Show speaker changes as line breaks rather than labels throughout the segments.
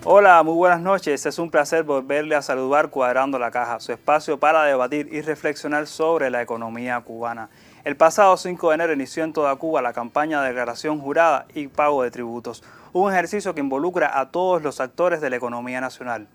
Hola, muy buenas noches. Es un placer volverle a saludar Cuadrando la Caja, su espacio para debatir y reflexionar sobre la economía cubana. El pasado 5 de enero inició en toda Cuba la campaña de declaración jurada y pago de tributos, un ejercicio que involucra a todos los actores de la economía nacional.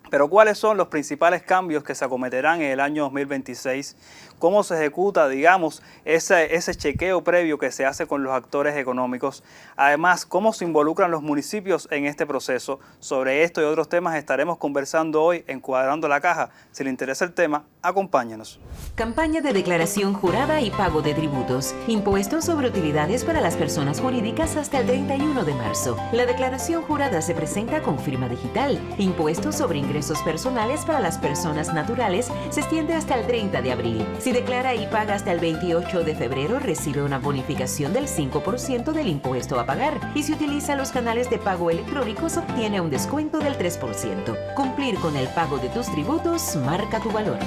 Pero ¿cuáles son los principales cambios que se acometerán en el año 2026? ¿Cómo se ejecuta, digamos, ese chequeo previo que se hace con los actores económicos? Además, ¿cómo se involucran los municipios en este proceso? Sobre esto y otros temas estaremos conversando hoy en Cuadrando la Caja. Si le interesa el tema, acompáñenos.
Campaña de declaración jurada y pago de tributos. Impuestos sobre utilidades para las personas jurídicas hasta el 31 de marzo. La declaración jurada se presenta con firma digital. Impuestos sobre ingresos personales para las personas naturales se extiende hasta el 30 de abril. Si declara y paga hasta el 28 de febrero, recibe una bonificación del 5% del impuesto a pagar. Y si utiliza los canales de pago electrónicos, obtiene un descuento del 3%. Cumplir con el pago de tus tributos marca tu valor.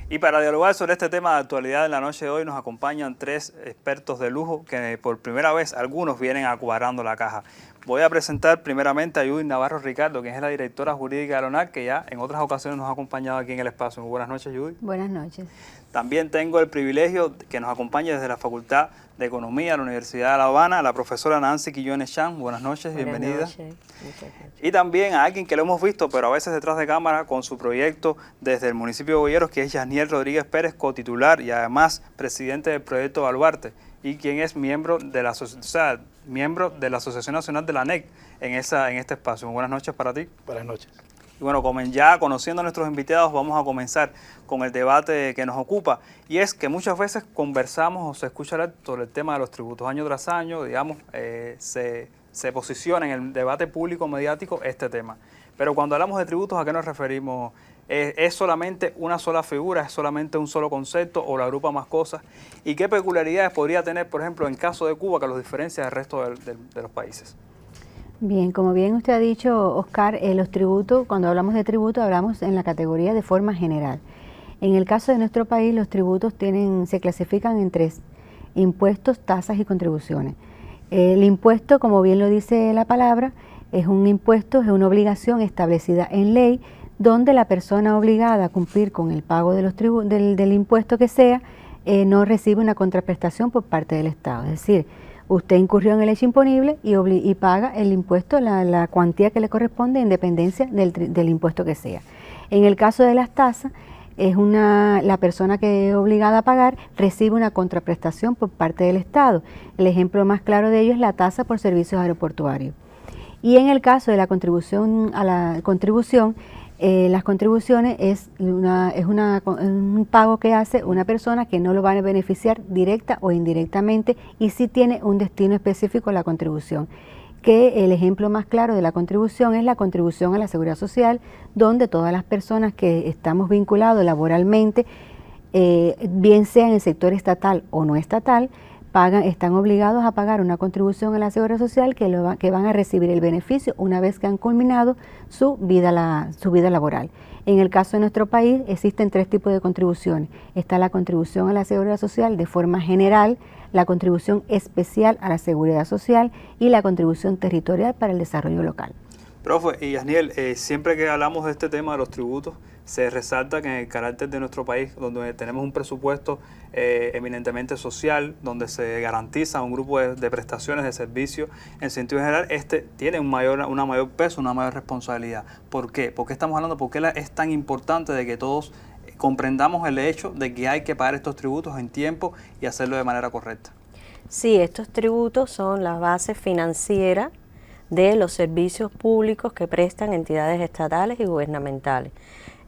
Y para dialogar sobre este tema de actualidad en la noche de hoy nos acompañan tres expertos de lujo que por primera vez algunos vienen a Cuadrando la Caja. Voy a presentar primeramente a Judith Navarro Ricardo, que es la directora jurídica de la ONAC, que ya en otras ocasiones nos ha acompañado aquí en el espacio. Muy buenas noches, Judith.
Buenas noches.
También tengo el privilegio que nos acompañe desde la Facultad de Economía de la Universidad de La Habana, la profesora Nancy Quillones Chan. Buenas noches, bienvenida.
Buenas noches. Muchas gracias.
Y también a alguien que lo hemos visto, pero a veces detrás de cámara, con su proyecto desde el municipio de Boyeros, que es Yasniel Rodríguez Pérez, cotitular y además presidente del proyecto Baluarte, y quien es miembro de la Asociación Nacional de la ANEC en este espacio. Muy buenas noches para ti.
Buenas noches.
Y bueno, ya conociendo a nuestros invitados, vamos a comenzar con el debate que nos ocupa. Y es que muchas veces conversamos o se escucha hablar sobre el tema de los tributos año tras año, digamos, se posiciona en el debate público mediático este tema. Pero cuando hablamos de tributos, ¿a qué nos referimos? ¿Es solamente una sola figura? ¿Es solamente un solo concepto o lo agrupa más cosas? ¿Y qué peculiaridades podría tener, por ejemplo, en caso de Cuba, que los diferencia del resto de los países?
Bien, como bien usted ha dicho, Oscar, los tributos, cuando hablamos de tributos, hablamos en la categoría de forma general. En el caso de nuestro país, los tributos se clasifican en tres: impuestos, tasas y contribuciones. El impuesto, como bien lo dice la palabra, es un impuesto, es una obligación establecida en ley, donde la persona obligada a cumplir con el pago de los del impuesto que sea, no recibe una contraprestación por parte del Estado. Es decir, usted incurrió en el hecho imponible y paga el impuesto, la cuantía que le corresponde, en dependencia del impuesto que sea. En el caso de las tasas, la persona que es obligada a pagar recibe una contraprestación por parte del Estado. El ejemplo más claro de ello es la tasa por servicios aeroportuarios. Y en el caso de la contribución las contribuciones es un pago que hace una persona que no lo va a beneficiar directa o indirectamente, y sí tiene un destino específico la contribución. Que el ejemplo más claro de la contribución es la contribución a la seguridad social, donde todas las personas que estamos vinculados laboralmente, bien sea en el sector estatal o no estatal, están obligados a pagar una contribución a la seguridad social que van a recibir el beneficio una vez que han culminado su vida laboral. En el caso de nuestro país existen tres tipos de contribuciones. Está la contribución a la seguridad social de forma general, la contribución especial a la seguridad social y la contribución territorial para el desarrollo local.
Profe, y Yasniel, siempre que hablamos de este tema de los tributos, se resalta que en el carácter de nuestro país, donde tenemos un presupuesto eminentemente social, donde se garantiza un grupo de prestaciones, de servicios, en sentido general, tiene una mayor peso, una mayor responsabilidad. ¿Por qué? ¿Por qué estamos hablando? ¿Por qué es tan importante de que todos comprendamos el hecho de que hay que pagar estos tributos en tiempo y hacerlo de manera correcta?
Sí, estos tributos son la base financiera de los servicios públicos que prestan entidades estatales y gubernamentales.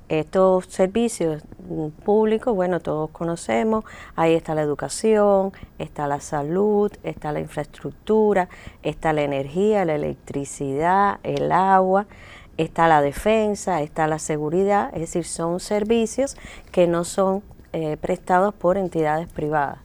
Estos servicios públicos, bueno, todos conocemos, ahí está la educación, está la salud, está la infraestructura, está la energía, la electricidad, el agua, está la defensa, está la seguridad, es decir, son servicios que no son prestados por entidades privadas.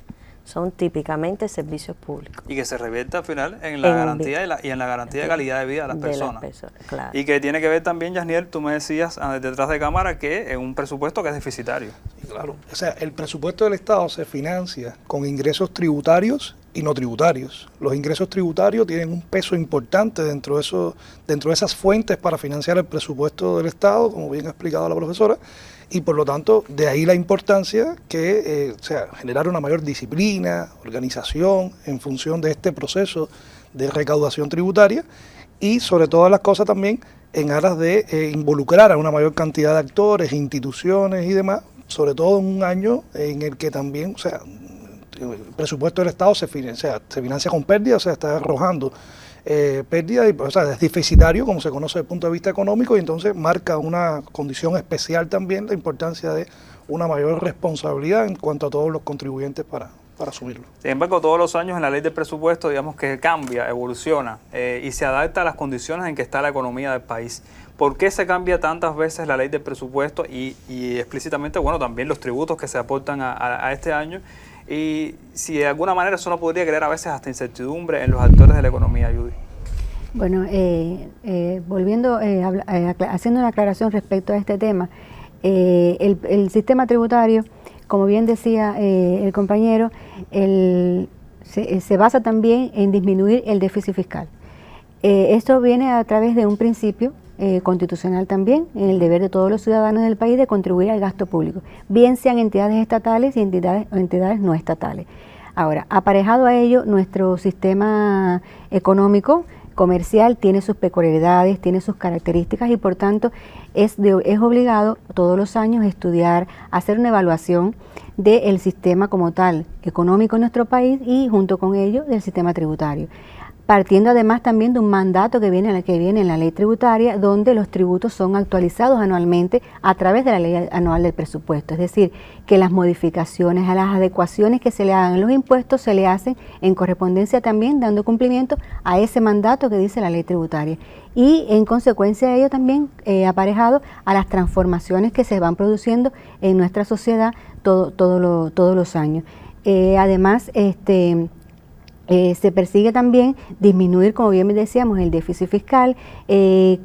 Son típicamente servicios públicos.
Y que se revierte al final en la garantía y en la garantía de calidad de vida de las personas.
Claro.
Y que tiene que ver también, Yasniel, tú me decías detrás de cámara que es un presupuesto que es deficitario.
Sí, claro. O sea, el presupuesto del Estado se financia con ingresos tributarios y no tributarios. Los ingresos tributarios tienen un peso importante dentro de esas fuentes para financiar el presupuesto del Estado, como bien ha explicado la profesora, y por lo tanto de ahí la importancia que generar una mayor disciplina, organización en función de este proceso de recaudación tributaria y sobre todas las cosas también en aras de involucrar a una mayor cantidad de actores, instituciones y demás, sobre todo en un año en el que también, el presupuesto del Estado se financia con pérdida, está arrojando pérdida, es deficitario como se conoce desde el punto de vista económico, y entonces marca una condición especial también la importancia de una mayor responsabilidad en cuanto a todos los contribuyentes para asumirlo.
Sin embargo, todos los años en la ley del presupuesto, digamos que cambia, evoluciona y se adapta a las condiciones en que está la economía del país. ¿Por qué se cambia tantas veces la ley del presupuesto y explícitamente, bueno, también los tributos que se aportan a este año? Y si de alguna manera eso no podría crear a veces hasta incertidumbre en los actores de la economía, Judy.
Bueno, volviendo, haciendo una aclaración respecto a este tema, el sistema tributario, como bien decía el compañero, se basa también en disminuir el déficit fiscal. Esto viene a través de un principio constitucional también, en el deber de todos los ciudadanos del país de contribuir al gasto público, bien sean entidades estatales y entidades no estatales. Ahora, aparejado a ello, nuestro sistema económico, comercial, tiene sus peculiaridades, tiene sus características y por tanto es obligado todos los años estudiar, hacer una evaluación del sistema como tal, económico en nuestro país y junto con ello del sistema tributario. Partiendo además también de un mandato que viene en la ley tributaria, donde los tributos son actualizados anualmente a través de la ley anual del presupuesto. Es decir, que las modificaciones a las adecuaciones que se le hagan a los impuestos se le hacen en correspondencia también dando cumplimiento a ese mandato que dice la ley tributaria. Y en consecuencia de ello también aparejado a las transformaciones que se van produciendo en nuestra sociedad todos los años. Además, se persigue también disminuir, como bien decíamos, el déficit fiscal,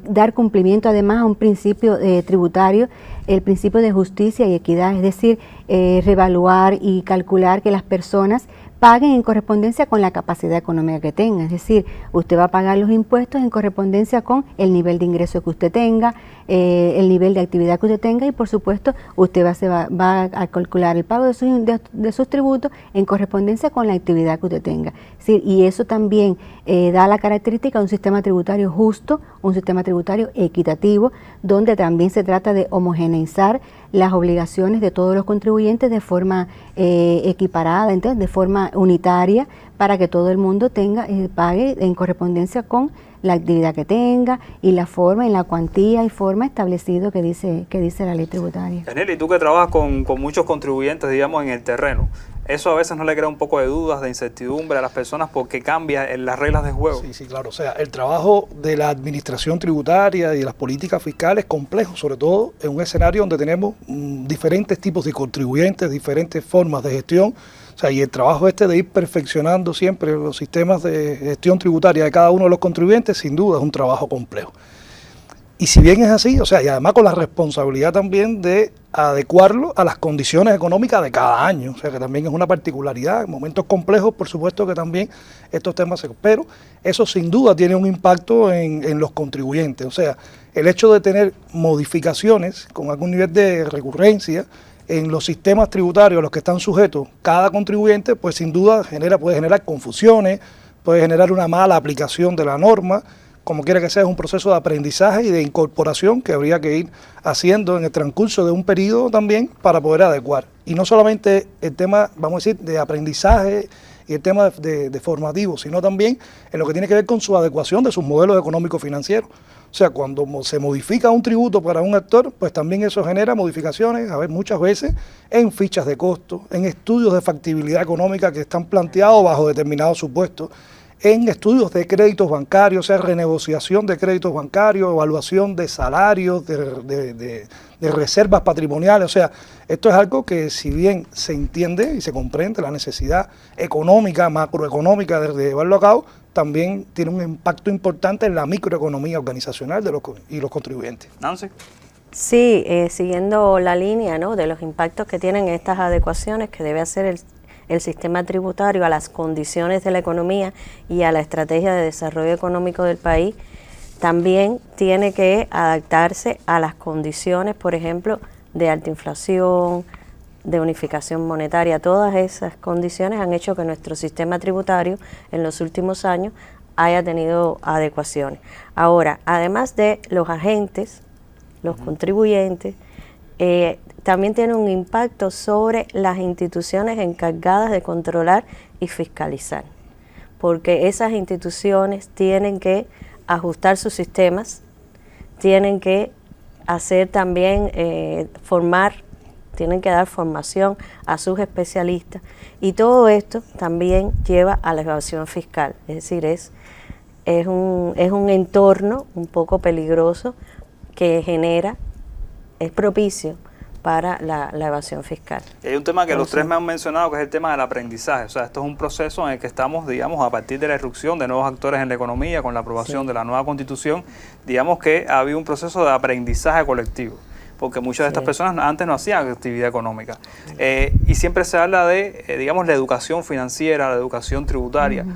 dar cumplimiento además a un principio tributario, el principio de justicia y equidad, es decir, reevaluar y calcular que las personas paguen en correspondencia con la capacidad económica que tenga, es decir, usted va a pagar los impuestos en correspondencia con el nivel de ingreso que usted tenga, el nivel de actividad que usted tenga y por supuesto usted va a calcular el pago de sus tributos en correspondencia con la actividad que usted tenga. Es decir, y eso también da la característica de un sistema tributario justo, un sistema tributario equitativo, donde también se trata de homogeneizar las obligaciones de todos los contribuyentes de forma equiparada, entonces de forma unitaria, para que todo el mundo pague en correspondencia con la actividad que tenga y la forma, en la cuantía y forma establecido que dice la ley tributaria.
Daniel, y tú que trabajas con muchos contribuyentes, digamos, en el terreno, ¿eso a veces no le crea un poco de dudas, de incertidumbre a las personas porque cambia en las reglas de juego?
Sí, claro. O sea, el trabajo de la administración tributaria y de las políticas fiscales es complejo, sobre todo en un escenario donde tenemos diferentes tipos de contribuyentes, diferentes formas de gestión. O sea, y el trabajo de ir perfeccionando siempre los sistemas de gestión tributaria de cada uno de los contribuyentes, sin duda es un trabajo complejo. Y si bien es así, o sea, y además con la responsabilidad también de adecuarlo a las condiciones económicas de cada año, o sea, que también es una particularidad, en momentos complejos, por supuesto que también estos temas pero eso sin duda tiene un impacto en los contribuyentes, o sea, el hecho de tener modificaciones con algún nivel de recurrencia en los sistemas tributarios a los que están sujetos cada contribuyente, pues sin duda puede generar confusiones, puede generar una mala aplicación de la norma. Como quiera que sea, es un proceso de aprendizaje y de incorporación que habría que ir haciendo en el transcurso de un periodo también para poder adecuar. Y no solamente el tema, vamos a decir, de aprendizaje y el tema de formativo, sino también en lo que tiene que ver con su adecuación de sus modelos económicos financieros. O sea, cuando se modifica un tributo para un actor, pues también eso genera modificaciones, muchas veces en fichas de costo, en estudios de factibilidad económica que están planteados bajo determinados supuestos, en estudios de créditos bancarios, o sea, renegociación de créditos bancarios, evaluación de salarios, de reservas patrimoniales. O sea, esto es algo que si bien se entiende y se comprende la necesidad económica, macroeconómica de llevarlo a cabo, también tiene un impacto importante en la microeconomía organizacional y los contribuyentes.
Nancy.
Sí, siguiendo la línea, ¿no?, de los impactos que tienen estas adecuaciones que debe hacer el sistema tributario a las condiciones de la economía y a la estrategia de desarrollo económico del país, también tiene que adaptarse a las condiciones, por ejemplo, de alta inflación, de unificación monetaria. Todas esas condiciones han hecho que nuestro sistema tributario en los últimos años haya tenido adecuaciones. Ahora, además de los agentes, los contribuyentes, también tiene un impacto sobre las instituciones encargadas de controlar y fiscalizar, porque esas instituciones tienen que ajustar sus sistemas, tienen que hacer también, tienen que dar formación a sus especialistas, y todo esto también lleva a la evasión fiscal. Es decir, es un entorno un poco peligroso que es propicio para la evasión fiscal.
Hay un tema que los tres me han mencionado, que es el tema del aprendizaje. O sea, esto es un proceso en el que estamos, digamos, a partir de la irrupción de nuevos actores en la economía, con la aprobación de la nueva Constitución, digamos que ha habido un proceso de aprendizaje colectivo, porque muchas de estas personas antes no hacían actividad económica. Y siempre se habla de, digamos, la educación financiera, la educación tributaria.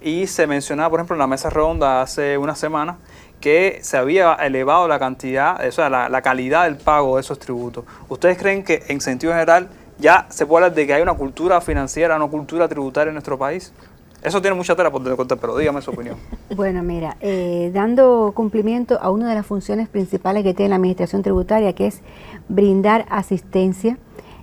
Y se mencionaba, por ejemplo, en la mesa redonda hace una semana, que se había elevado la cantidad, o sea, la calidad del pago de esos tributos. ¿Ustedes creen que en sentido general ya se puede hablar de que hay una cultura financiera, una cultura tributaria en nuestro país? Eso tiene mucha tela por contar, pero dígame su opinión.
Bueno, mira, dando cumplimiento a una de las funciones principales que tiene la Administración Tributaria, que es brindar asistencia,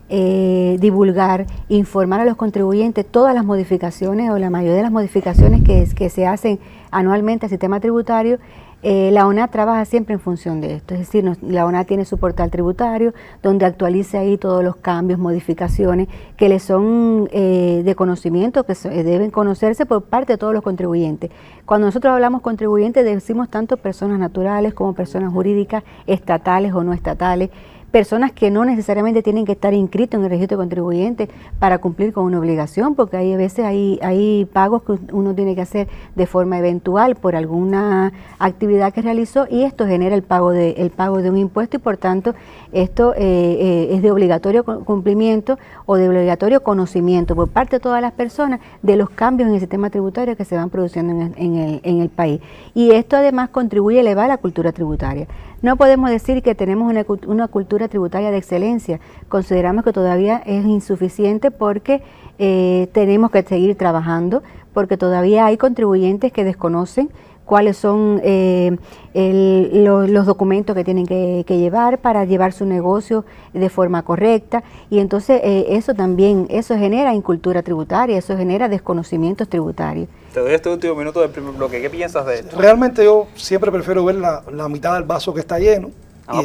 divulgar, informar a los contribuyentes todas las modificaciones o la mayoría de las modificaciones que se hacen anualmente al sistema tributario. La ONAT trabaja siempre en función de esto, es decir, la ONAT tiene su portal tributario donde actualiza ahí todos los cambios, modificaciones que le son de conocimiento, que deben conocerse por parte de todos los contribuyentes. Cuando nosotros hablamos contribuyentes decimos tanto personas naturales como personas jurídicas, estatales o no estatales, personas que no necesariamente tienen que estar inscritos en el registro de contribuyentes para cumplir con una obligación, porque hay a veces hay pagos que uno tiene que hacer de forma eventual por alguna actividad que realizó, y esto genera el pago de un impuesto, y por tanto esto es de obligatorio cumplimiento o de obligatorio conocimiento por parte de todas las personas de los cambios en el sistema tributario que se van produciendo en el país. Y esto además contribuye a elevar la cultura tributaria. No podemos decir que tenemos una cultura tributaria de excelencia. Consideramos que todavía es insuficiente porque tenemos que seguir trabajando, porque todavía hay contribuyentes que desconocen cuáles son los documentos que tienen que llevar para llevar su negocio de forma correcta, y entonces eso genera incultura tributaria, eso genera desconocimientos tributarios.
Te doy este último minuto del primer bloque. ¿Qué piensas de esto?
Realmente yo siempre prefiero ver la mitad del vaso que está lleno.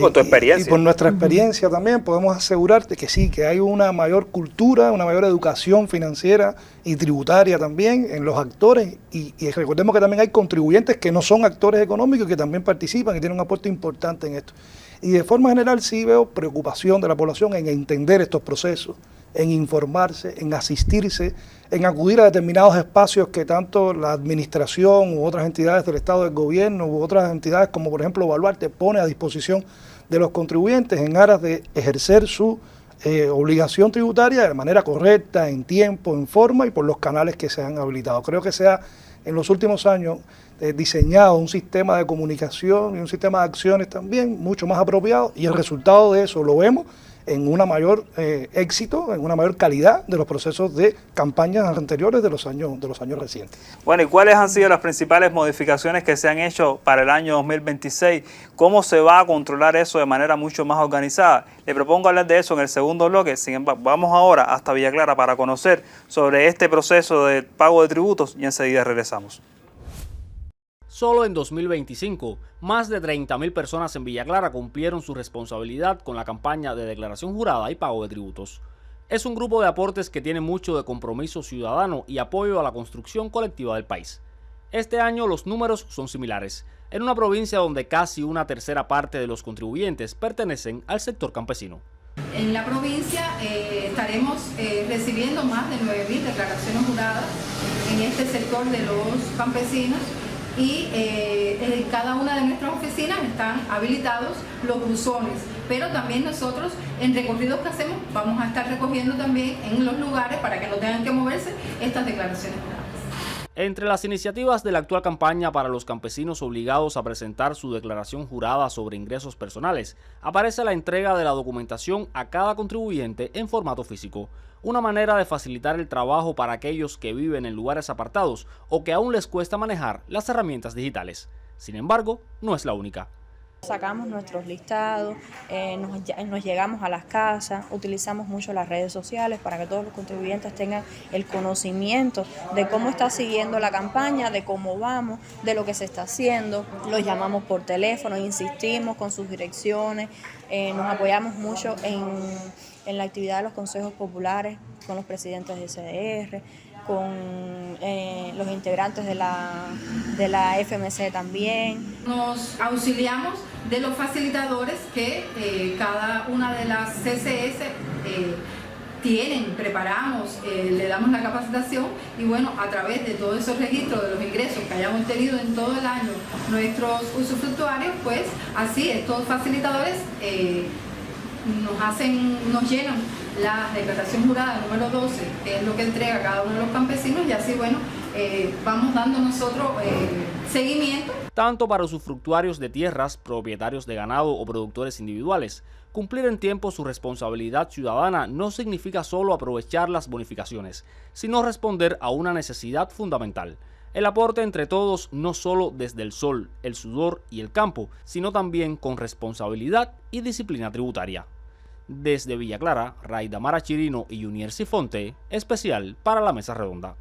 Por tu experiencia.
Y por nuestra experiencia también podemos asegurarte que sí, que hay una mayor cultura, una mayor educación financiera y tributaria también en los actores, y recordemos que también hay contribuyentes que no son actores económicos y que también participan y tienen un aporte importante en esto. Y de forma general sí veo preocupación de la población en entender estos procesos, en informarse, en asistirse, en acudir a determinados espacios que tanto la administración u otras entidades del Estado, del gobierno u otras entidades como por ejemplo Baluarte pone a disposición de los contribuyentes en aras de ejercer su obligación tributaria de manera correcta, en tiempo, en forma y por los canales que se han habilitado. Creo que se ha en los últimos años diseñado un sistema de comunicación y un sistema de acciones también mucho más apropiado, y el resultado de eso lo vemos en una mayor éxito, en una mayor calidad de los procesos de campañas anteriores de los años recientes.
Bueno, ¿y cuáles han sido las principales modificaciones que se han hecho para el año 2026? ¿Cómo se va a controlar eso de manera mucho más organizada? Le propongo hablar de eso en el segundo bloque. Sin embargo, vamos ahora hasta Villa Clara para conocer sobre este proceso de pago de tributos y enseguida regresamos.
Solo en 2025, más de 30.000 personas en Villa Clara cumplieron su responsabilidad con la campaña de declaración jurada y pago de tributos. Es un grupo de aportes que tiene mucho de compromiso ciudadano y apoyo a la construcción colectiva del país. Este año los números son similares, en una provincia donde casi una tercera parte de los contribuyentes pertenecen al sector campesino.
En la provincia estaremos recibiendo más de 9.000 declaraciones juradas en este sector de los campesinos, y en cada una de nuestras oficinas están habilitados los buzones, pero también nosotros en recorridos que hacemos vamos a estar recogiendo también en los lugares para que no tengan que moverse estas declaraciones juradas.
Entre las iniciativas de la actual campaña para los campesinos obligados a presentar su declaración jurada sobre ingresos personales, aparece la entrega de la documentación a cada contribuyente en formato físico, una manera de facilitar el trabajo para aquellos que viven en lugares apartados o que aún les cuesta manejar las herramientas digitales. Sin embargo, no es la única.
Sacamos nuestros listados, nos llegamos a las casas, utilizamos mucho las redes sociales para que todos los contribuyentes tengan el conocimiento de cómo está siguiendo la campaña, de cómo vamos, de lo que se está haciendo. Los llamamos por teléfono, insistimos con sus direcciones, nos apoyamos mucho en la actividad de los consejos populares con los presidentes de CDR, con los integrantes de la FMC también.
Nos auxiliamos de los facilitadores que cada una de las CCS preparamos, le damos la capacitación y bueno, a través de todos esos registros de los ingresos que hayamos tenido en todo el año nuestros usufructuarios, pues así estos facilitadores nos llenan la declaración jurada número 12, que es lo que entrega cada uno de los campesinos, y así, bueno, vamos dando nosotros seguimiento.
Tanto para usufructuarios de tierras, propietarios de ganado o productores individuales, cumplir en tiempo su responsabilidad ciudadana no significa solo aprovechar las bonificaciones, sino responder a una necesidad fundamental. El aporte entre todos, no solo desde el sol, el sudor y el campo, sino también con responsabilidad y disciplina tributaria. Desde Villa Clara, Raidamara Chirino y Junier Sifonte, especial para la Mesa Redonda.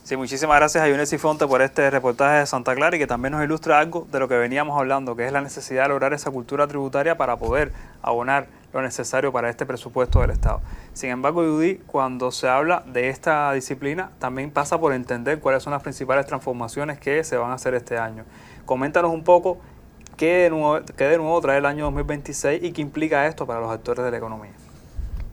Sí, muchísimas gracias a Junier Sifonte por este reportaje de Santa Clara y que también nos ilustra algo de lo que veníamos hablando, que es la necesidad de lograr esa cultura tributaria para poder abonar lo necesario para este presupuesto del Estado. Sin embargo, Judy, cuando se habla de esta disciplina, también pasa por entender cuáles son las principales transformaciones que se van a hacer este año. Coméntanos un poco qué de nuevo trae el año 2026 y qué implica esto para los actores de la economía.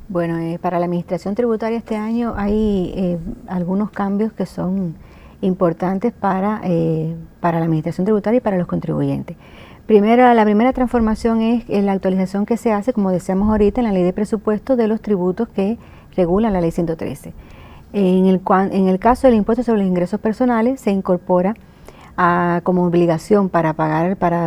Bueno, para la administración tributaria este año hay algunos cambios que son importantes para la administración tributaria y para los contribuyentes. La primera transformación es la actualización que se hace, como decíamos ahorita, en la ley de presupuesto de los tributos que regulan la ley 113. En el caso del impuesto sobre los ingresos personales se incorpora como obligación para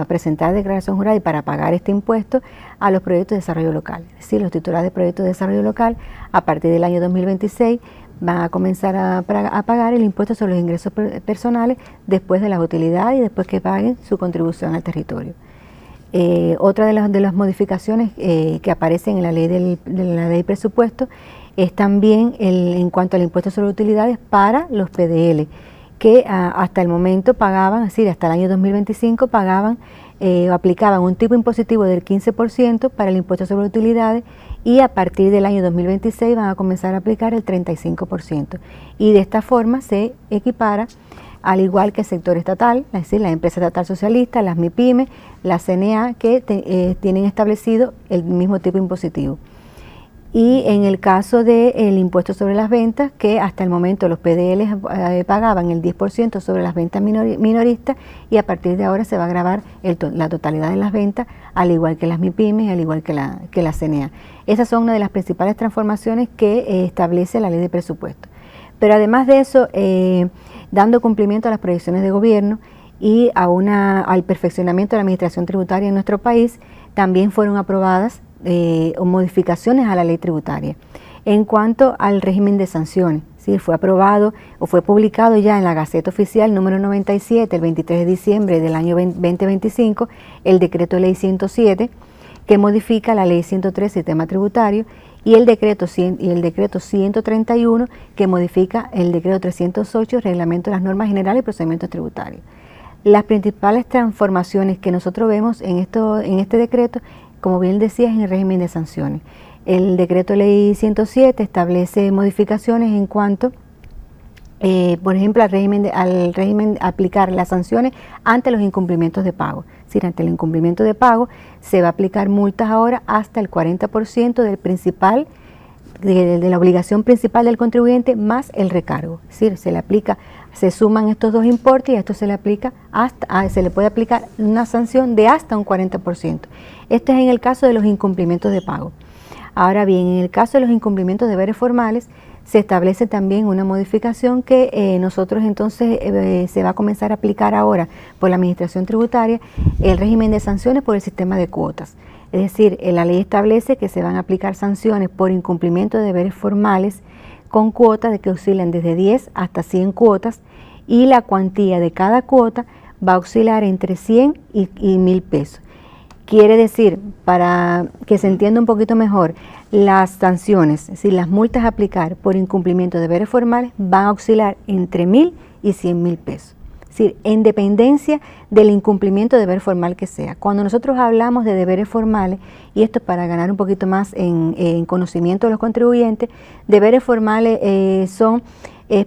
presentar declaración jurada y para pagar este impuesto a los proyectos de desarrollo local. Es decir, los titulares de proyectos de desarrollo local a partir del año 2026 van a comenzar a pagar el impuesto sobre los ingresos personales después de las utilidades y después que paguen su contribución al territorio. Otra de las modificaciones que aparecen en la ley de presupuesto es también en cuanto al impuesto sobre utilidades para los PDL, que hasta el momento pagaban, es decir, hasta el año 2025 pagaban o aplicaban un tipo impositivo del 15% para el impuesto sobre utilidades y a partir del año 2026 van a comenzar a aplicar el 35%. Y de esta forma se equipara, al igual que el sector estatal, es decir, la empresa estatal socialista, las MIPYME, la CNA, que tienen establecido el mismo tipo impositivo. Y en el caso del impuesto sobre las ventas, que hasta el momento los PDL pagaban el 10% sobre las ventas minoristas y a partir de ahora se va a gravar la totalidad de las ventas, al igual que las MIPYME, al igual que la CNA. Esas son una de las principales transformaciones que establece la ley de presupuesto. Pero además de eso, dando cumplimiento a las proyecciones de gobierno y al perfeccionamiento de la administración tributaria en nuestro país, también fueron aprobadas modificaciones a la ley tributaria. En cuanto al régimen de sanciones, ¿sí? Fue aprobado o fue publicado ya en la Gaceta Oficial número 97 el 23 de diciembre del año 2025 el decreto ley 107 que modifica la ley 103 sistema tributario y el decreto 131 que modifica el decreto 308 reglamento de las normas generales y procedimientos tributarios. Las principales transformaciones que nosotros vemos en este decreto, como bien decías, en el régimen de sanciones. El decreto ley 107 establece modificaciones en cuanto, por ejemplo, al régimen aplicar las sanciones ante los incumplimientos de pago. Es decir, ante el incumplimiento de pago se va a aplicar multas ahora hasta el 40% de la obligación principal del contribuyente más el recargo. Es decir, se le aplica Se suman estos dos importes y a esto se le aplica se le puede aplicar una sanción de hasta un 40%. Este es en el caso de los incumplimientos de pago. Ahora bien, en el caso de los incumplimientos de deberes formales, se establece también una modificación que nosotros entonces se va a comenzar a aplicar ahora por la Administración Tributaria, el régimen de sanciones por el sistema de cuotas. Es decir, la ley establece que se van a aplicar sanciones por incumplimiento de deberes formales con cuotas de que oscilan desde 10 hasta 100 cuotas y la cuantía de cada cuota va a oscilar entre 100 y 1.000 pesos. Quiere decir, para que se entienda un poquito mejor, las sanciones, es decir, las multas a aplicar por incumplimiento de deberes formales van a oscilar entre 1.000 y 100.000 pesos. Es decir, en dependencia del incumplimiento de deber formal que sea. Cuando nosotros hablamos de deberes formales, y esto es para ganar un poquito más en conocimiento de los contribuyentes, deberes formales son...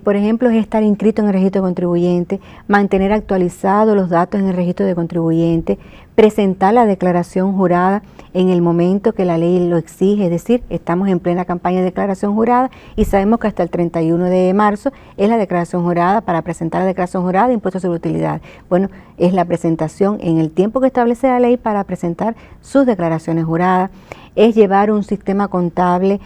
por ejemplo, es estar inscrito en el registro de contribuyente, mantener actualizados los datos en el registro de contribuyente, presentar la declaración jurada en el momento que la ley lo exige, es decir, estamos en plena campaña de declaración jurada y sabemos que hasta el 31 de marzo es la declaración jurada para presentar la declaración jurada de impuestos sobre utilidad. Bueno, es la presentación en el tiempo que establece la ley para presentar sus declaraciones juradas, es llevar un sistema contable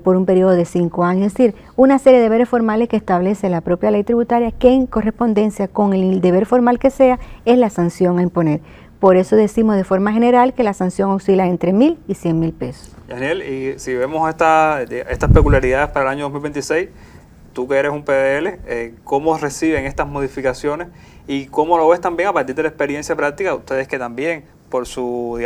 por un periodo de 5 años, es decir, una serie de deberes formales que establece la propia ley tributaria que en correspondencia con el deber formal que sea es la sanción a imponer. Por eso decimos de forma general que la sanción oscila entre 1.000 y 100.000 pesos.
Daniel, y si vemos estas peculiaridades para el año 2026, tú que eres un PDL, ¿cómo reciben estas modificaciones y cómo lo ves también a partir de la experiencia práctica? Ustedes que también, por su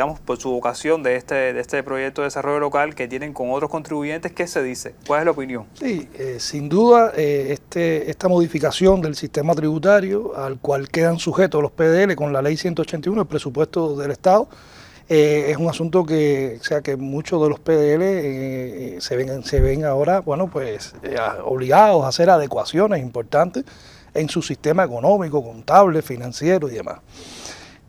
vocación de este proyecto de desarrollo local que tienen con otros contribuyentes, ¿qué se dice? ¿Cuál es la opinión?
Sí, sin duda esta modificación del sistema tributario al cual quedan sujetos los PDL con la ley 181, el presupuesto del Estado, es un asunto que muchos de los PDL se ven ahora, bueno, pues obligados a hacer adecuaciones importantes en su sistema económico, contable, financiero y demás.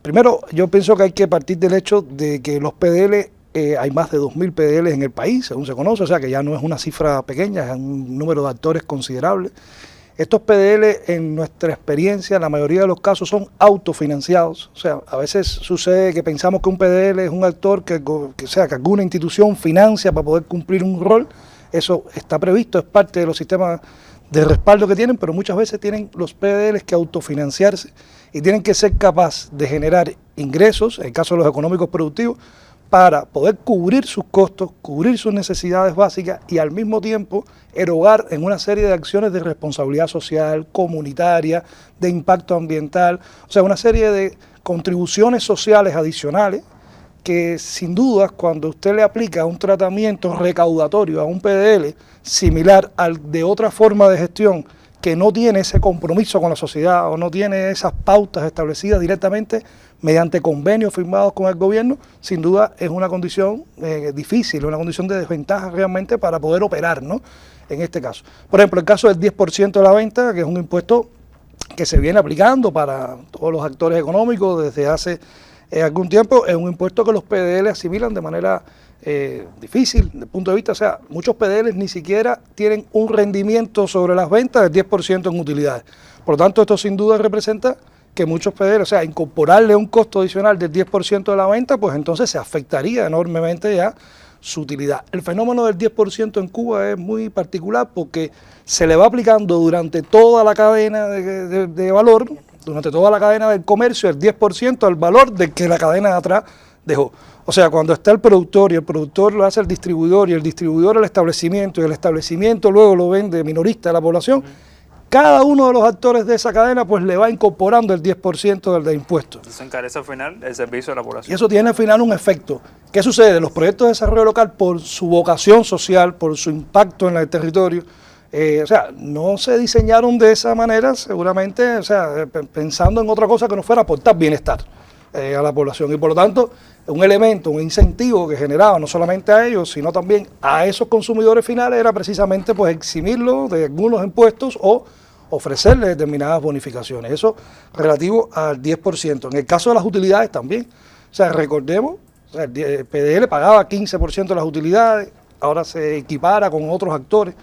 Primero, yo pienso que hay que partir del hecho de que los PDL, hay más de 2.000 PDL en el país, según se conoce, o sea que ya no es una cifra pequeña, es un número de actores considerable. Estos PDL, en nuestra experiencia, en la mayoría de los casos son autofinanciados, o sea, a veces sucede que pensamos que un PDL es un actor que alguna institución financia para poder cumplir un rol. Eso está previsto, es parte de los sistemas de respaldo que tienen, pero muchas veces tienen los PDL que autofinanciarse y tienen que ser capaces de generar ingresos, en el caso de los económicos productivos, para poder cubrir sus costos, cubrir sus necesidades básicas y al mismo tiempo erogar en una serie de acciones de responsabilidad social, comunitaria, de impacto ambiental, o sea, una serie de contribuciones sociales adicionales que sin duda cuando usted le aplica un tratamiento recaudatorio a un PDL similar al de otra forma de gestión que no tiene ese compromiso con la sociedad o no tiene esas pautas establecidas directamente mediante convenios firmados con el gobierno, sin duda es una condición difícil, una condición de desventaja realmente para poder operar, ¿no? En este caso. Por ejemplo, el caso del 10% de la venta, que es un impuesto que se viene aplicando para todos los actores económicos desde hace algún tiempo, es un impuesto que los PDL asimilan de manera difícil, desde el punto de vista, o sea, muchos PDL ni siquiera tienen un rendimiento sobre las ventas del 10% en utilidades. Por lo tanto, esto sin duda representa que muchos PDL, o sea, incorporarle un costo adicional del 10% de la venta, pues entonces se afectaría enormemente ya su utilidad. El fenómeno del 10% en Cuba es muy particular porque se le va aplicando durante toda la cadena de valor, durante toda la cadena del comercio, el 10% al valor de que la cadena de atrás dejó. O sea, cuando está el productor y el productor lo hace el distribuidor y el distribuidor el establecimiento y el establecimiento luego lo vende minorista a la población, cada uno de los actores de esa cadena pues le va incorporando el 10% del impuesto.
Entonces encarece al final el servicio de la población.
Y eso tiene al final un efecto. ¿Qué sucede? Los proyectos de desarrollo local, por su vocación social, por su impacto en el territorio, o sea, no se diseñaron de esa manera seguramente, o sea, pensando en otra cosa que no fuera aportar bienestar a la población. Y por lo tanto, un elemento, un incentivo que generaba no solamente a ellos, sino también a esos consumidores finales era precisamente pues eximirlos de algunos impuestos o ofrecerles determinadas bonificaciones. Eso relativo al 10%. En el caso de las utilidades también. O sea, recordemos, o sea, el PDL pagaba 15% de las utilidades, ahora se equipara con otros actores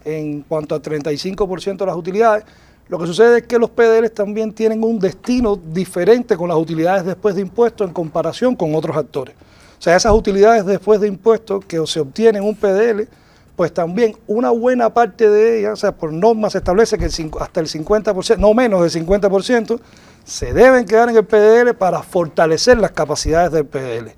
en cuanto al 35% de las utilidades, Lo que sucede es que los PDLs también tienen un destino diferente con las utilidades después de impuestos en comparación con otros actores. O sea, esas utilidades después de impuestos que se obtienen en un PDL, pues también una buena parte de ellas, o sea, por norma se establece que hasta el 50%, no menos del 50%, se deben quedar en el PDL para fortalecer las capacidades del PDL.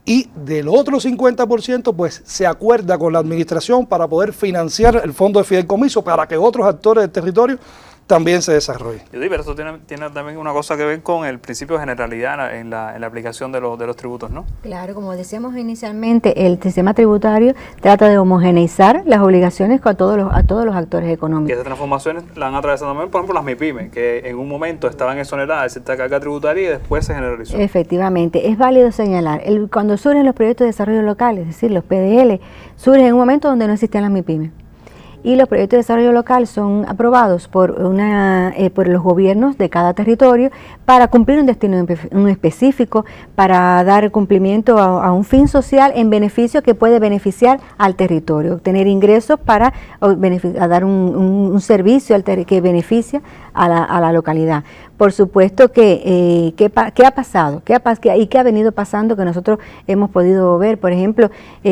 Y del otro 50%, pues se acuerda con la administración para poder financiar el fondo de fideicomiso para que otros actores del territorio también se desarrolle.
Pero esto tiene también una cosa que ver con el principio de generalidad en la aplicación de los tributos, ¿no?
Claro, como decíamos inicialmente, el sistema tributario trata de homogeneizar las obligaciones a todos los actores
Y
económicos.
esas transformaciones la han atravesado también, por ejemplo, las MIPYME, que en un momento estaban exoneradas de cierta carga tributaria y después se generalizó.
Efectivamente, es válido señalar, cuando surgen los proyectos de desarrollo local, es decir, los PDL, surgen en un momento donde no existían las MIPYME. Y los proyectos de desarrollo local son aprobados por los gobiernos de cada territorio para cumplir un destino específico, para dar cumplimiento a un fin social en beneficio que puede beneficiar al territorio, obtener ingresos para dar un servicio que beneficia a la localidad. Por supuesto que ¿qué ha pasado? ¿Qué ha venido pasando que nosotros hemos podido ver? Por ejemplo,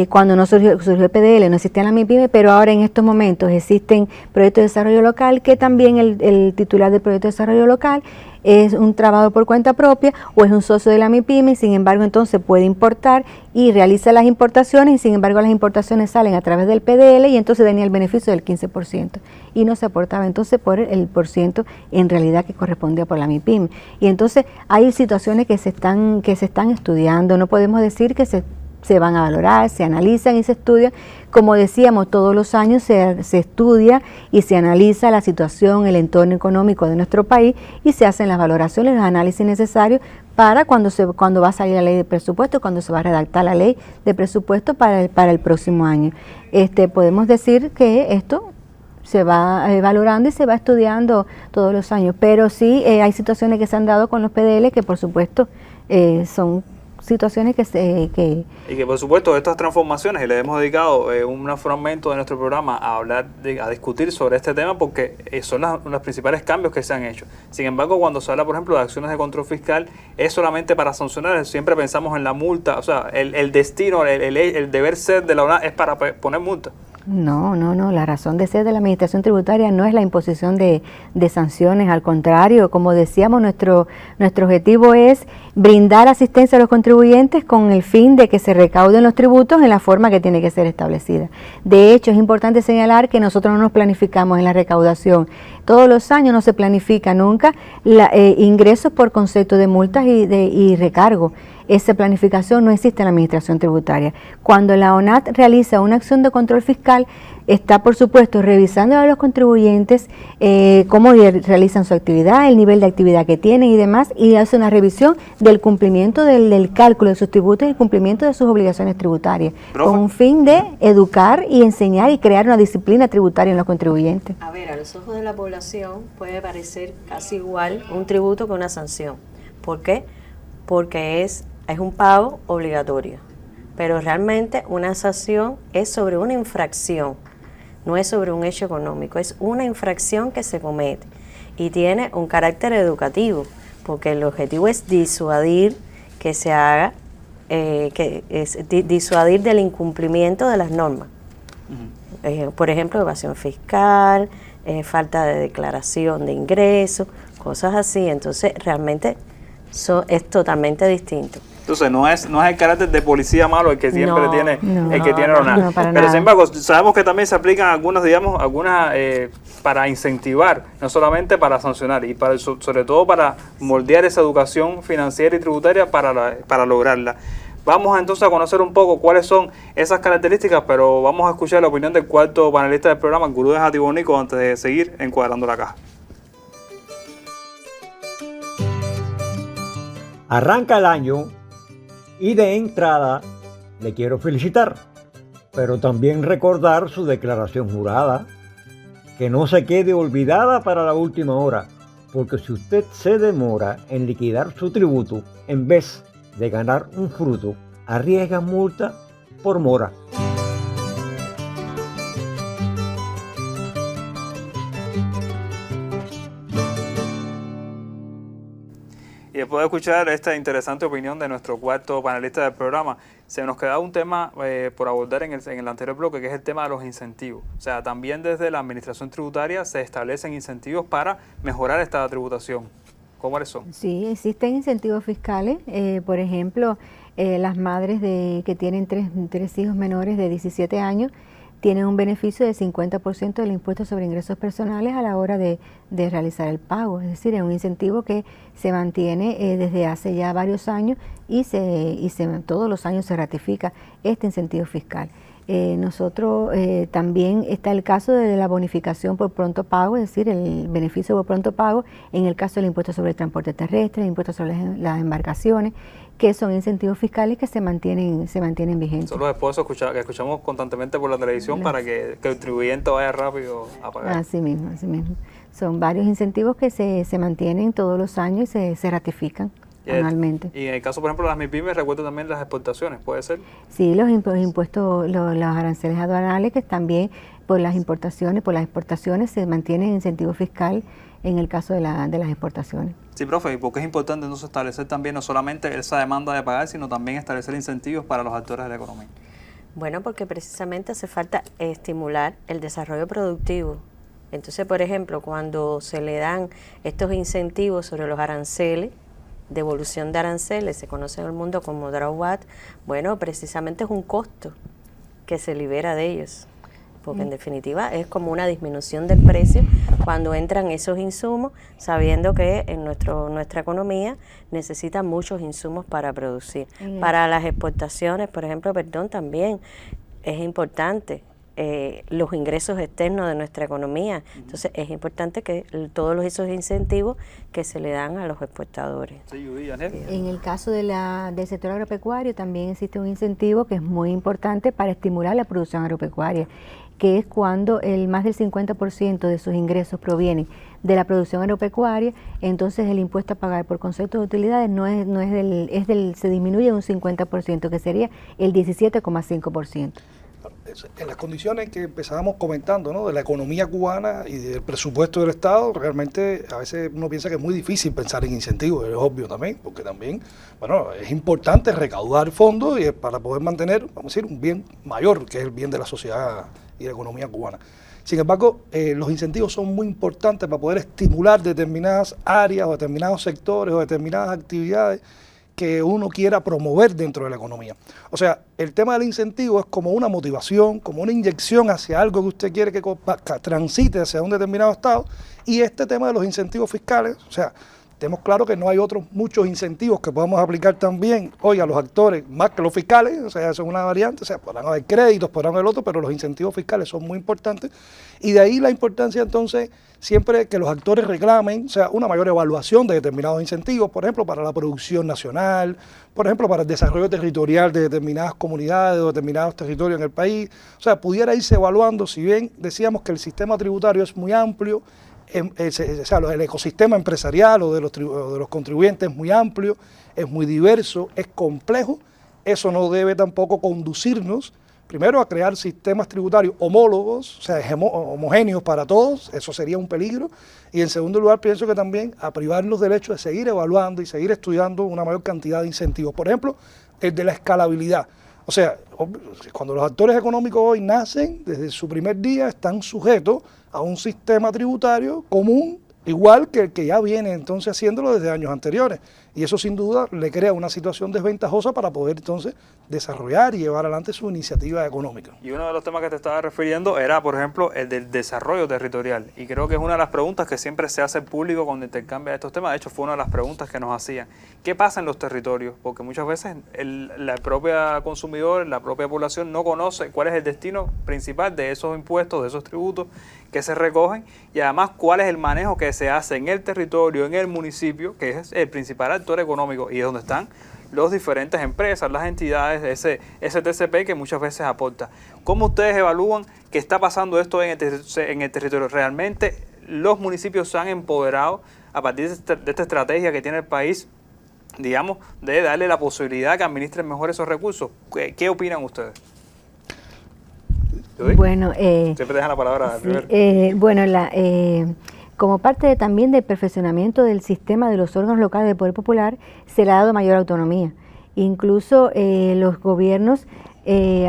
cuando no surgió el PDL, no existía la MIPYME, pero ahora en estos momentos existen proyectos de desarrollo local que también el titular del proyecto de desarrollo local es un trabajador por cuenta propia o es un socio de la MIPYME y sin embargo entonces puede importar y realiza las importaciones y sin embargo las importaciones salen a través del PDL y entonces tenía el beneficio del 15% y no se aportaba entonces por el % en realidad que correspondía por la MIPYME. Y entonces hay situaciones que se están estudiando, no podemos decir que se van a valorar, se analizan y se estudian. Como decíamos, todos los años se estudia y se analiza la situación, el entorno económico de nuestro país y se hacen las valoraciones, los análisis necesarios para cuando va a salir la ley de presupuesto, cuando se va a redactar la ley de presupuesto para el próximo año. Podemos decir que esto se va valorando y se va estudiando todos los años, pero sí hay situaciones que se han dado con los PDL que por supuesto son situaciones
Y que por supuesto estas transformaciones, y le hemos dedicado un fragmento de nuestro programa a discutir sobre este tema porque son los principales cambios que se han hecho. Sin embargo, cuando se habla, por ejemplo, de acciones de control fiscal, es solamente para sancionar, siempre pensamos en la multa, o sea, el destino, el deber ser de la ONAT es para poner multa.
No, la razón de ser de la Administración Tributaria no es la imposición de sanciones, al contrario, como decíamos, nuestro objetivo es brindar asistencia a los contribuyentes con el fin de que se recauden los tributos en la forma que tiene que ser establecida. De hecho, es importante señalar que nosotros no nos planificamos en la recaudación. Todos los años no se planifica nunca ingresos por concepto de multas y recargo. Esa planificación no existe en la Administración Tributaria. Cuando la ONAT realiza una acción de control fiscal, está por supuesto revisando a los contribuyentes cómo realizan su actividad, el nivel de actividad que tienen y demás, y hace una revisión del cumplimiento del cálculo de sus tributos y el cumplimiento de sus obligaciones tributarias, con un fin de educar y enseñar y crear una disciplina tributaria en los contribuyentes.
A ver, a los ojos de la población puede parecer casi igual un tributo que una sanción. ¿Por qué? Porque es un pago obligatorio, pero realmente una sanción es sobre una infracción, no es sobre un hecho económico, es una infracción que se comete y tiene un carácter educativo, porque el objetivo es disuadir que se haga, disuadir del incumplimiento de las normas. Por ejemplo, evasión fiscal, falta de declaración de ingresos, cosas así. Entonces, realmente es totalmente distinto.
Entonces no es el carácter de policía malo el que siempre tiene la ONAT.
No,
pero sin embargo, sabemos que también se aplican algunas para incentivar, no solamente para sancionar, y sobre todo para moldear esa educación financiera y tributaria para lograrla. Vamos entonces a conocer un poco cuáles son esas características, pero vamos a escuchar la opinión del cuarto panelista del programa, el gurú de Jatibonico, antes de seguir encuadrando la caja.
Arranca el año y de entrada le quiero felicitar, pero también recordar su declaración jurada, que no se quede olvidada para la última hora, porque si usted se demora en liquidar su tributo, en vez de ganar un fruto, arriesga multa por mora.
Y después de escuchar esta interesante opinión de nuestro cuarto panelista del programa, se nos queda un tema por abordar en el anterior bloque, que es el tema de los incentivos. O sea, también desde la administración tributaria se establecen incentivos para mejorar esta tributación. ¿Cuáles son?
Sí, existen incentivos fiscales. Por ejemplo, las madres que tienen tres hijos menores de 17 años tienen un beneficio del 50% del impuesto sobre ingresos personales a la hora de realizar el pago. Es decir, es un incentivo que se mantiene desde hace ya varios años y todos los años se ratifica este incentivo fiscal. Nosotros también está el caso de la bonificación por pronto pago, es decir, el beneficio por pronto pago en el caso del impuesto sobre el transporte terrestre, el impuesto sobre las embarcaciones, que son incentivos fiscales que se mantienen vigentes.
Son los esposos que escuchamos constantemente por la televisión para que el contribuyente vaya rápido a pagar.
Así mismo, así mismo. Son varios incentivos que se mantienen todos los años y se ratifican anualmente. Y
en el caso, por ejemplo, de las MIPYMES, recuerdo también las exportaciones, ¿puede ser?
Sí, los impuestos, los aranceles aduanales, que también por las importaciones, por las exportaciones se mantienen incentivo fiscal en el caso de las exportaciones.
Sí, profe, ¿y por qué es importante entonces establecer también no solamente esa demanda de pagar, sino también establecer incentivos para los actores de la economía?
Bueno, porque precisamente hace falta estimular el desarrollo productivo. Entonces, por ejemplo, cuando se le dan estos incentivos sobre los aranceles, devolución de aranceles, se conoce en el mundo como drawback, bueno, precisamente es un costo que se libera de ellos, porque en definitiva es como una disminución del precio cuando entran esos insumos, sabiendo que en nuestra economía necesita muchos insumos para producir. Para las exportaciones, por ejemplo, también es importante los ingresos externos de nuestra economía. Entonces es importante que todos esos incentivos que se le dan a los exportadores.
En el caso del sector agropecuario también existe un incentivo que es muy importante para estimular la producción agropecuaria, que es cuando más del 50% de sus ingresos provienen de la producción agropecuaria, entonces el impuesto a pagar por concepto de utilidades se disminuye un 50%, que sería el 17,5%.
En las condiciones que empezábamos comentando, ¿no?, de la economía cubana y del presupuesto del Estado, realmente a veces uno piensa que es muy difícil pensar en incentivos, es obvio también, porque también, bueno, es importante recaudar fondos y para poder mantener, vamos a decir, un bien mayor, que es el bien de la sociedad y la economía cubana. Sin embargo, los incentivos son muy importantes para poder estimular determinadas áreas o determinados sectores o determinadas actividades que uno quiera promover dentro de la economía. O sea, el tema del incentivo es como una motivación, como una inyección hacia algo que usted quiere que transite hacia un determinado estado, y este tema de los incentivos fiscales, o sea, tenemos claro que no hay otros muchos incentivos que podamos aplicar también hoy a los actores, más que los fiscales, o sea, eso es una variante, o sea, podrán haber créditos, podrán haber otros, pero los incentivos fiscales son muy importantes, y de ahí la importancia entonces siempre que los actores reclamen, o sea, una mayor evaluación de determinados incentivos, por ejemplo, para la producción nacional, por ejemplo, para el desarrollo territorial de determinadas comunidades o determinados territorios en el país, o sea, pudiera irse evaluando, si bien decíamos que el sistema tributario es muy amplio, o sea, el ecosistema empresarial o de los contribuyentes es muy amplio, es muy diverso, es complejo. Eso no debe tampoco conducirnos, primero, a crear sistemas tributarios homólogos, o sea, homogéneos para todos, eso sería un peligro, y en segundo lugar pienso que también a privarnos del hecho de seguir evaluando y seguir estudiando una mayor cantidad de incentivos. Por ejemplo, el de la escalabilidad. O sea, cuando los actores económicos hoy nacen, desde su primer día están sujetos a un sistema tributario común, igual que el que ya viene entonces haciéndolo desde años anteriores. Y eso sin duda le crea una situación desventajosa para poder entonces desarrollar y llevar adelante su iniciativa económica.
Y uno de los temas que te estaba refiriendo era, por ejemplo, el del desarrollo territorial. Y creo que es una de las preguntas que siempre se hace público cuando intercambia estos temas. De hecho, fue una de las preguntas que nos hacían. ¿Qué pasa en los territorios? Porque muchas veces la propia consumidor, la propia población no conoce cuál es el destino principal de esos impuestos, de esos tributos que se recogen, y además cuál es el manejo que se hace en el territorio, en el municipio, que es el principal actor económico y es donde están las diferentes empresas, las entidades, ese TCP que muchas veces aporta. ¿Cómo ustedes evalúan que está pasando esto en el territorio? ¿Realmente los municipios se han empoderado a partir de esta estrategia que tiene el país, digamos, de darle la posibilidad que administren mejor esos recursos? ¿Qué opinan ustedes?
Bueno,
siempre dejan la palabra
primero. Bueno, Como parte también del perfeccionamiento del sistema de los órganos locales del Poder Popular, se le ha dado mayor autonomía. Incluso los gobiernos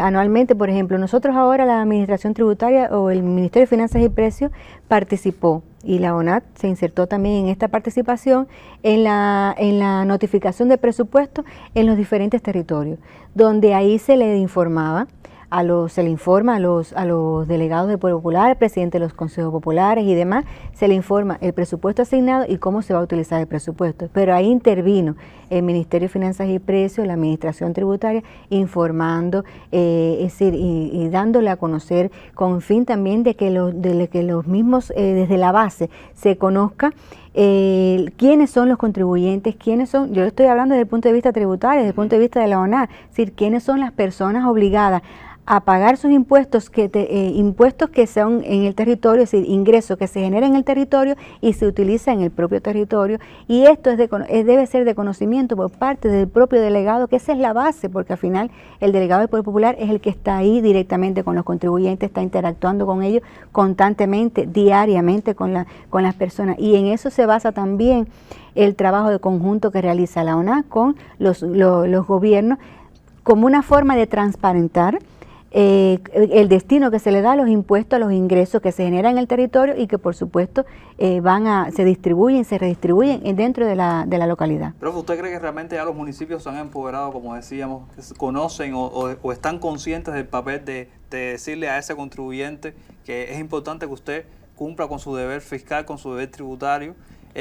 anualmente, por ejemplo, nosotros ahora la Administración Tributaria o el Ministerio de Finanzas y Precios participó, y la ONAT se insertó también en esta participación en la notificación de presupuestos en los diferentes territorios, donde ahí se le informaba se le informa a los delegados del Poder Popular, al presidente de los consejos populares y demás, se le informa el presupuesto asignado y cómo se va a utilizar el presupuesto. Pero ahí intervino el Ministerio de Finanzas y Precios, la Administración Tributaria, informando, es decir, y dándole a conocer con fin también de que los mismos, desde la base, se conozca quiénes son los contribuyentes, quiénes son, yo estoy hablando desde el punto de vista tributario, desde el punto de vista de la ONAT, es decir, quiénes son las personas obligadas a pagar sus impuestos impuestos que son en el territorio, es decir, ingresos que se generan en el territorio y se utiliza en el propio territorio, y esto debe ser de conocimiento por parte del propio delegado, que esa es la base, porque al final el delegado del Poder Popular es el que está ahí directamente con los contribuyentes, está interactuando con ellos constantemente, diariamente con las personas, y en eso se basa también el trabajo de conjunto que realiza la ONAT con los gobiernos, como una forma de transparentar el destino que se le da a los impuestos, a los ingresos que se generan en el territorio y que por supuesto se distribuyen, se redistribuyen dentro de la localidad.
Profe, ¿usted cree que realmente ya los municipios se han empoderado, como decíamos, conocen o están conscientes del papel de decirle a ese contribuyente que es importante que usted cumpla con su deber fiscal, con su deber tributario? Y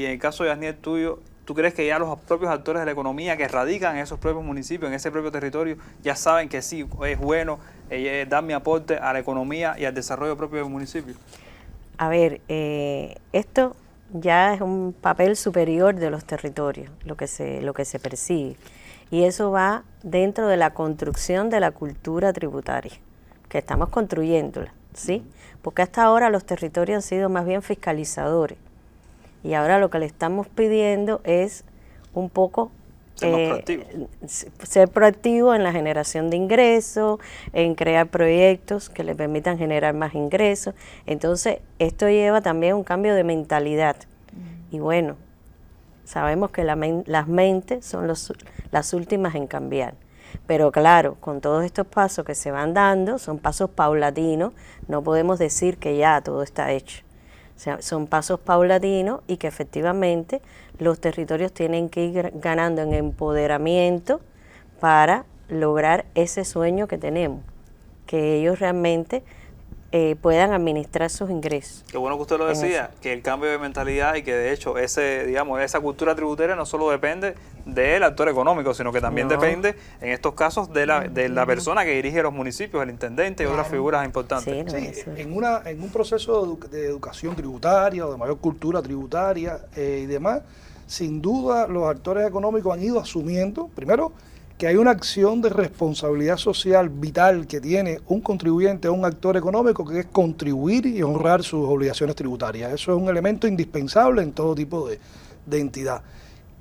en el caso de Yasniel, tuyo, ¿tú crees que ya los propios actores de la economía que radican en esos propios municipios, en ese propio territorio, ya saben que sí, es bueno dar mi aporte a la economía y al desarrollo propio del municipio?
A ver, esto ya es un papel superior de los territorios, lo que se persigue. Y eso va dentro de la construcción de la cultura tributaria, que estamos construyéndola, ¿sí? Porque hasta ahora los territorios han sido más bien fiscalizadores. Y ahora lo que le estamos pidiendo es un poco ser proactivo en la generación de ingresos, en crear proyectos que le permitan generar más ingresos. Entonces, esto lleva también un cambio de mentalidad. Y bueno, sabemos que las mentes son las últimas en cambiar. Pero claro, con todos estos pasos que se van dando, son pasos paulatinos, no podemos decir que ya todo está hecho. O sea, son pasos paulatinos y que efectivamente los territorios tienen que ir ganando en empoderamiento para lograr ese sueño que tenemos, que ellos realmente puedan administrar sus ingresos.
Qué bueno que usted lo decía, que el cambio de mentalidad y que de hecho esa cultura tributaria no solo depende del actor económico, sino que también depende, en estos casos, de la persona que dirige los municipios, el intendente y otras figuras importantes.
Sí, en un proceso de educación tributaria o de mayor cultura tributaria y demás, sin duda los actores económicos han ido asumiendo, primero, que hay una acción de responsabilidad social vital que tiene un contribuyente o un actor económico, que es contribuir y honrar sus obligaciones tributarias. Eso es un elemento indispensable en todo tipo de entidad.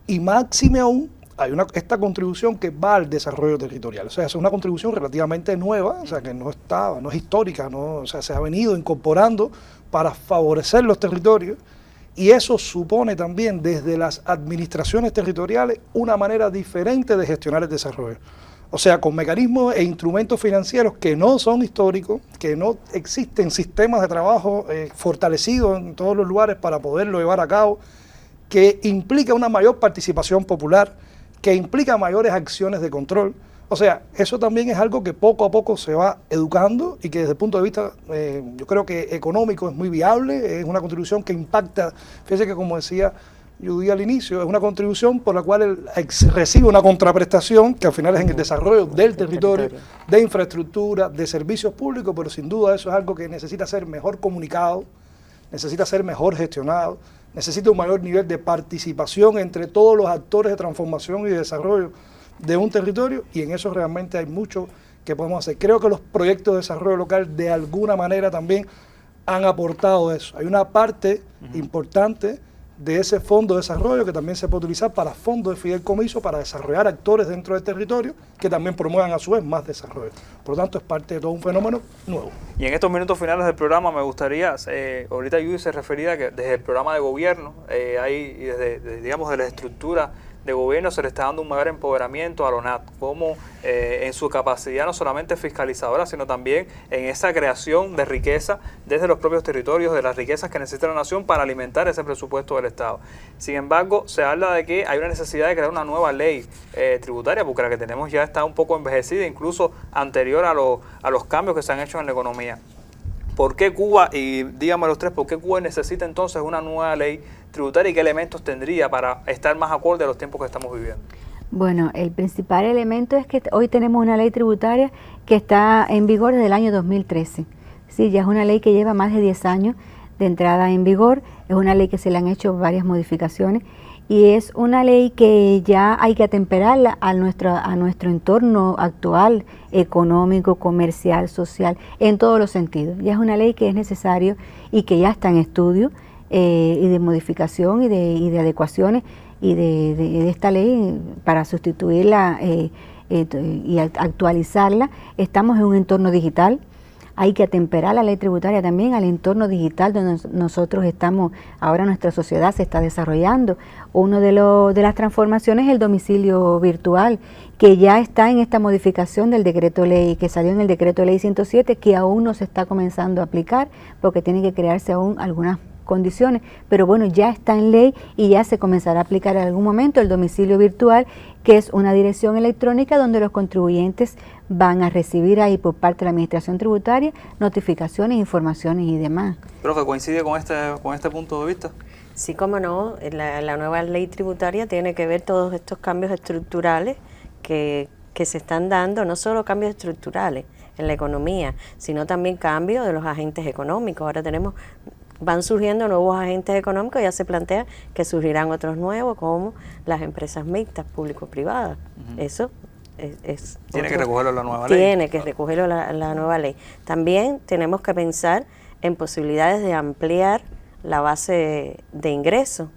Y máxime aún, hay esta contribución que va al desarrollo territorial. O sea, es una contribución relativamente nueva, o sea, que no es histórica, o sea, se ha venido incorporando para favorecer los territorios. Y eso supone también desde las administraciones territoriales una manera diferente de gestionar el desarrollo. O sea, con mecanismos e instrumentos financieros que no son históricos, que no existen sistemas de trabajo fortalecidos en todos los lugares para poderlo llevar a cabo, que implica una mayor participación popular, que implica mayores acciones de control. O sea, eso también es algo que poco a poco se va educando y que desde el punto de vista, yo creo que económico es muy viable, es una contribución que impacta, fíjese que como decía Judy al inicio, es una contribución por la cual él recibe una contraprestación que al final es en el desarrollo del territorio, de infraestructura, de servicios públicos, pero sin duda eso es algo que necesita ser mejor comunicado, necesita ser mejor gestionado, necesita un mayor nivel de participación entre todos los actores de transformación y de desarrollo de un territorio, y en eso realmente hay mucho que podemos hacer. Creo que los proyectos de desarrollo local de alguna manera también han aportado eso. Hay una parte importante de ese fondo de desarrollo que también se puede utilizar para fondos de fideicomiso para desarrollar actores dentro del territorio que también promuevan a su vez más desarrollo. Por lo tanto, es parte de todo un fenómeno nuevo.
Y en estos minutos finales del programa me gustaría, ahorita Judy se refería a que desde el programa de gobierno, digamos, de la estructura de gobierno se le está dando un mayor empoderamiento a la ONAT, como en su capacidad no solamente fiscalizadora, sino también en esa creación de riqueza desde los propios territorios, de las riquezas que necesita la nación para alimentar ese presupuesto del Estado. Sin embargo, se habla de que hay una necesidad de crear una nueva ley tributaria, porque la que tenemos ya está un poco envejecida, incluso anterior a los cambios que se han hecho en la economía. ¿Por qué Cuba, y díganme los tres, por qué Cuba necesita entonces una nueva ley tributaria y qué elementos tendría para estar más acorde a los tiempos que estamos viviendo?
Bueno, el principal elemento es que hoy tenemos una ley tributaria que está en vigor desde el año 2013. Sí, ya es una ley que lleva más de 10 años de entrada en vigor, es una ley que se le han hecho varias modificaciones y es una ley que ya hay que atemperarla a nuestro entorno actual, económico, comercial, social, en todos los sentidos. Ya es una ley que es necesario y que ya está en estudio y de modificación y de adecuaciones y de esta ley para sustituirla y actualizarla. Estamos en un entorno digital. Hay que atemperar la ley tributaria también al entorno digital donde nosotros estamos, ahora nuestra sociedad se está desarrollando. Uno de las transformaciones es el domicilio virtual, que ya está en esta modificación del decreto ley, que salió en el decreto ley 107, que aún no se está comenzando a aplicar, porque tiene que crearse aún algunas condiciones, pero bueno, ya está en ley y ya se comenzará a aplicar en algún momento el domicilio virtual, que es una dirección electrónica donde los contribuyentes van a recibir ahí por parte de la Administración Tributaria notificaciones, informaciones y demás.
Profe, ¿coincide con este punto de vista?
Sí, cómo no, la nueva ley tributaria tiene que ver todos estos cambios estructurales que se están dando, no solo cambios estructurales en la economía, sino también cambios de los agentes económicos. Ahora van surgiendo nuevos agentes económicos, ya se plantea que surgirán otros nuevos, como las empresas mixtas, público-privadas. Eso
tiene que recogerlo la nueva ley.
Tiene que recogerlo la nueva ley. También tenemos que pensar en posibilidades de ampliar la base de ingresos,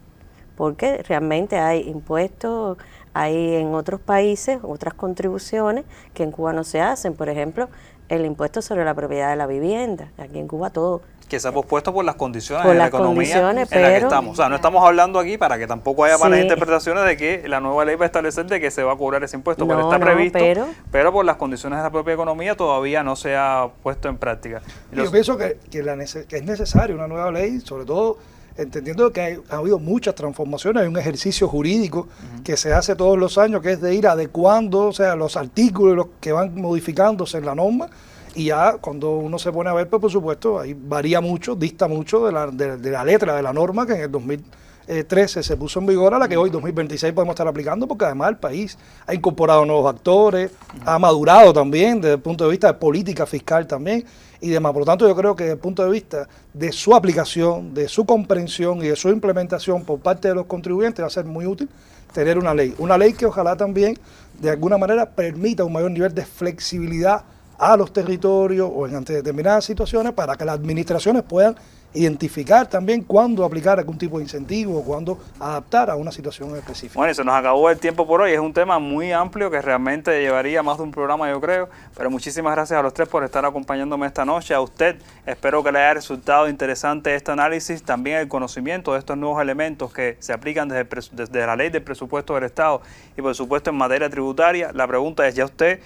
porque realmente hay impuestos, hay en otros países otras contribuciones que en Cuba no se hacen. Por ejemplo, el impuesto sobre la propiedad de la vivienda. Aquí en Cuba todo
que se ha pospuesto por las condiciones de la economía en la que estamos. O sea, no estamos hablando aquí para que tampoco haya malas interpretaciones de que la nueva ley va a establecer de que se va a cobrar ese impuesto, pero está previsto, pero por las condiciones de la propia economía todavía no se ha puesto en práctica.
Yo pienso que es necesaria una nueva ley, sobre todo entendiendo que ha habido muchas transformaciones, hay un ejercicio jurídico que se hace todos los años, que es de ir adecuando, o sea, los artículos los que van modificándose en la norma. Y ya cuando uno se pone a ver, pues por supuesto, ahí varía mucho, dista mucho de la letra de la norma que en el 2013 se puso en vigor, a la que hoy, 2026, podemos estar aplicando, porque además el país ha incorporado nuevos actores, ha madurado también desde el punto de vista de política fiscal también y demás. Por lo tanto, yo creo que desde el punto de vista de su aplicación, de su comprensión y de su implementación por parte de los contribuyentes, va a ser muy útil tener una ley que ojalá también de alguna manera permita un mayor nivel de flexibilidad a los territorios o ante determinadas situaciones para que las administraciones puedan identificar también cuándo aplicar algún tipo de incentivo o cuándo adaptar a una situación específica.
Bueno, y se nos acabó el tiempo por hoy. Es un tema muy amplio que realmente llevaría más de un programa, yo creo. Pero muchísimas gracias a los tres por estar acompañándome esta noche. A usted, espero que le haya resultado interesante este análisis. También el conocimiento de estos nuevos elementos que se aplican desde la ley del presupuesto del Estado y, por supuesto, en materia tributaria. La pregunta es, ¿ya usted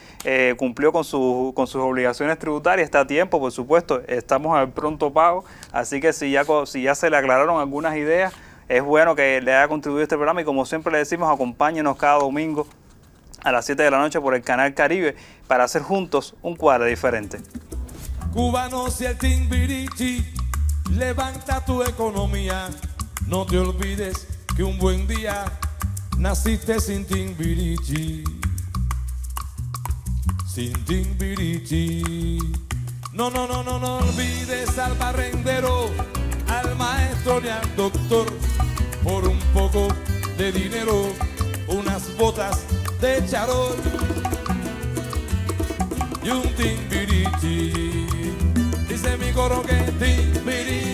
cumplió con sus obligaciones tributarias? Está a tiempo, por supuesto. Estamos al pronto pago. Así que si ya se le aclararon algunas ideas, es bueno que le haya contribuido a este programa y como siempre le decimos, acompáñenos cada domingo a las 7 de la noche por el Canal Caribe para hacer juntos un cuadro diferente.
Cubanos y el Timbirichi, levanta tu economía, no te olvides que un buen día naciste sin Timbirichi, sin Timbirichi. No olvides al barrendero, al maestro ni al doctor, por un poco de dinero, unas botas de charol y un Timbirichi. Dice mi coro que Timbirichi.